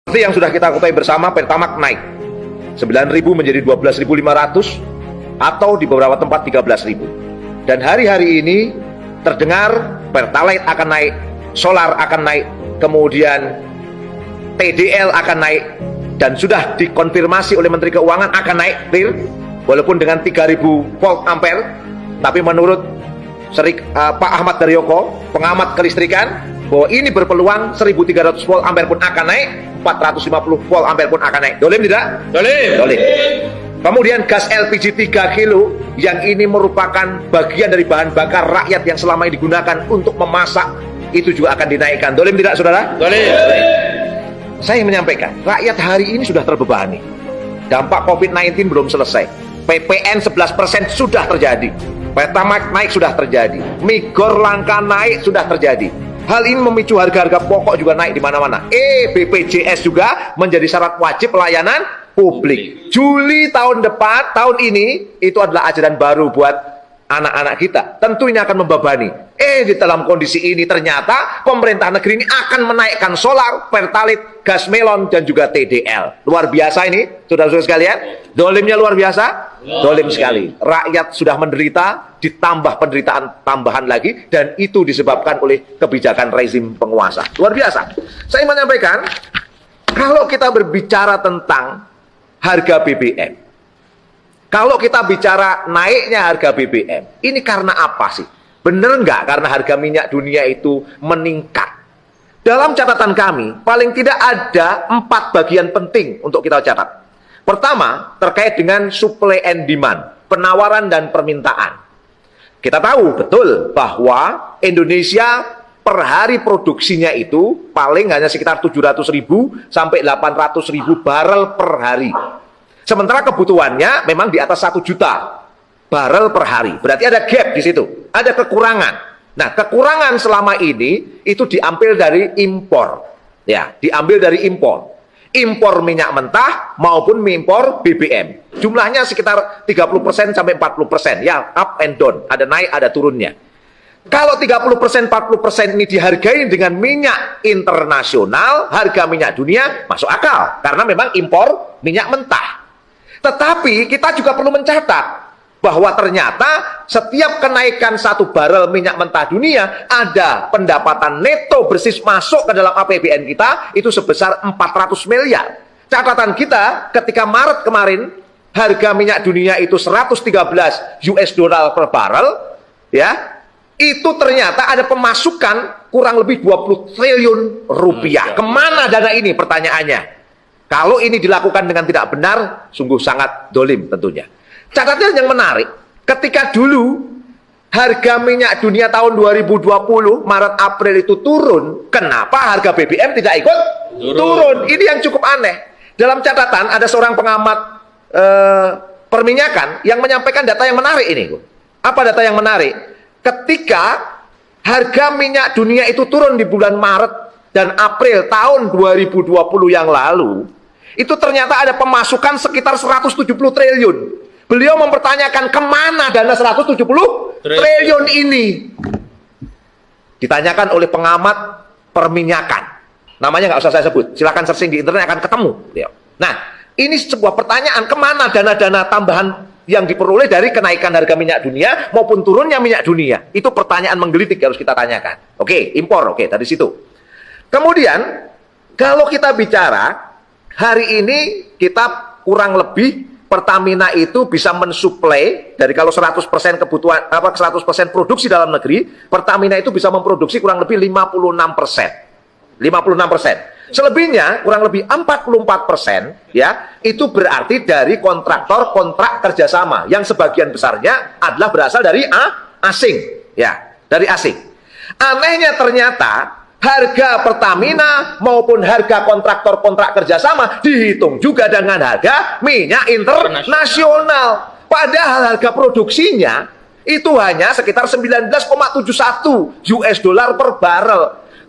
Seperti yang sudah kita ketahui bersama, Pertamax naik 9.000 menjadi 12.500 atau di beberapa tempat 13.000. Dan hari-hari ini terdengar Pertalite akan naik, solar akan naik, kemudian TDL akan naik, dan sudah dikonfirmasi oleh Menteri Keuangan akan naik clear, walaupun dengan 3.000 volt ampere. Tapi menurut Pak Ahmad Daryoko, pengamat kelistrikan, bahwa ini berpeluang 1.300 volt ampere pun akan naik, 450 volt ampere pun akan naik. Dolim tidak? Dolim. Dolim. Kemudian gas LPG 3 kilo yang ini merupakan bagian dari bahan bakar rakyat yang selama ini digunakan untuk memasak, itu juga akan dinaikkan. Dolim tidak, saudara? Dolim. Saya menyampaikan, rakyat hari ini sudah terbebani. Dampak COVID-19 belum selesai. PPN 11% sudah terjadi. Pertamax naik sudah terjadi. Migor langka naik sudah terjadi. Hal ini memicu harga-harga pokok juga naik di mana-mana. BPJS juga menjadi syarat wajib pelayanan publik. Juli tahun depan, tahun ini, itu adalah ajaran baru buat anak-anak kita. Tentu ini akan membebani. Di dalam kondisi ini ternyata pemerintah negeri ini akan menaikkan solar, Pertalite, gas melon, dan juga TDL. Luar biasa ini, saudara-saudara sekalian. Dolimnya luar biasa. Dolim sekali. Rakyat sudah menderita, ditambah penderitaan tambahan lagi, dan itu disebabkan oleh kebijakan rezim penguasa. Luar biasa. Saya menyampaikan, kalau kita berbicara tentang harga BBM, kalau kita bicara naiknya harga BBM, ini karena apa sih? Bener nggak karena harga minyak dunia itu meningkat? Dalam catatan kami, paling tidak ada 4 bagian penting untuk kita catat. Pertama, terkait dengan supply and demand, penawaran dan permintaan. Kita tahu betul bahwa Indonesia per hari produksinya itu paling hanya sekitar 700.000 sampai 800.000 barel per hari. Sementara kebutuhannya memang di atas 1 juta barel per hari. Berarti ada gap di situ, ada kekurangan. Nah, kekurangan selama ini itu diambil dari impor. Ya, diambil dari impor. Impor minyak mentah maupun impor BBM. Jumlahnya sekitar 30% sampai 40%. Ya, up and down, ada naik, ada turunnya. Kalau 30%, 40% ini dihargai dengan minyak internasional, harga minyak dunia masuk akal. Karena memang impor minyak mentah. Tetapi kita juga perlu mencatat bahwa ternyata setiap kenaikan 1 barel minyak mentah dunia, ada pendapatan neto bersih masuk ke dalam APBN kita itu sebesar 400 miliar. Catatan kita ketika Maret kemarin harga minyak dunia itu 113 US dollar per barel, ya, itu ternyata ada pemasukan kurang lebih 20 triliun rupiah. Kemana dana ini, pertanyaannya? Kalau ini dilakukan dengan tidak benar, sungguh sangat dolim tentunya. Catatan yang menarik, ketika dulu harga minyak dunia tahun 2020, Maret April itu turun, kenapa harga BBM tidak ikut turun? Ini yang cukup aneh. Dalam catatan ada seorang pengamat perminyakan yang menyampaikan data yang menarik ini. Apa data yang menarik? Ketika harga minyak dunia itu turun di bulan Maret dan April tahun 2020 yang lalu, itu ternyata ada pemasukan sekitar 170 triliun. Beliau mempertanyakan kemana dana 170 triliun ini. Ditanyakan oleh pengamat perminyakan. Namanya nggak usah saya sebut. Silakan searching di internet akan ketemu. Nah, ini sebuah pertanyaan, kemana dana-dana tambahan yang diperoleh dari kenaikan harga minyak dunia maupun turunnya minyak dunia? Itu pertanyaan menggelitik yang harus kita tanyakan. Oke, impor. Oke, dari situ. Kemudian, kalau kita bicara, hari ini kita kurang lebih Pertamina itu bisa mensuplai dari kalau 100% kebutuhan 100% produksi dalam negeri, Pertamina itu bisa memproduksi kurang lebih 56%. 56%. Selebihnya kurang lebih 44%, ya, itu berarti dari kontraktor kontrak kerjasama yang sebagian besarnya adalah berasal dari asing, ya, dari asing. Anehnya ternyata harga Pertamina maupun harga kontraktor kontrak kerjasama dihitung juga dengan harga minyak internasional. Padahal harga produksinya itu hanya sekitar 19,71 US dollar per barel.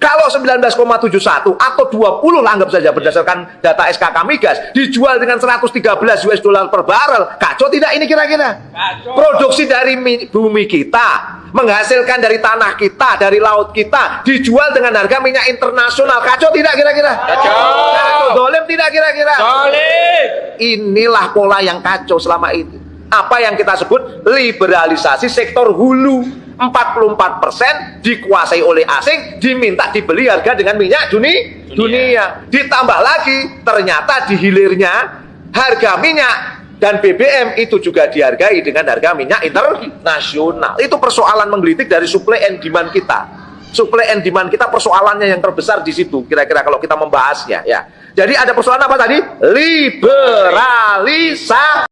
Kalau 19,71 atau 20 lah anggap saja berdasarkan data SKK Migas dijual dengan 113 US dollar per barel, kacau tidak ini kira-kira? Produksi dari bumi kita, menghasilkan dari tanah kita, dari laut kita, dijual dengan harga minyak internasional, kacau tidak kira-kira? Kacau. nggak kira-kira? Solid. Inilah pola yang kacau selama ini. Apa yang kita sebut liberalisasi sektor hulu. 44% dikuasai oleh asing, diminta dibeli harga dengan minyak dunia. Ditambah lagi, ternyata di hilirnya harga minyak dan BBM itu juga dihargai dengan harga minyak internasional. Itu persoalan menggelitik dari supply and demand kita. Supply and demand kita persoalannya yang terbesar di situ. Kira-kira kalau kita membahasnya ya. Jadi ada persoalan apa tadi? Liberalisasi.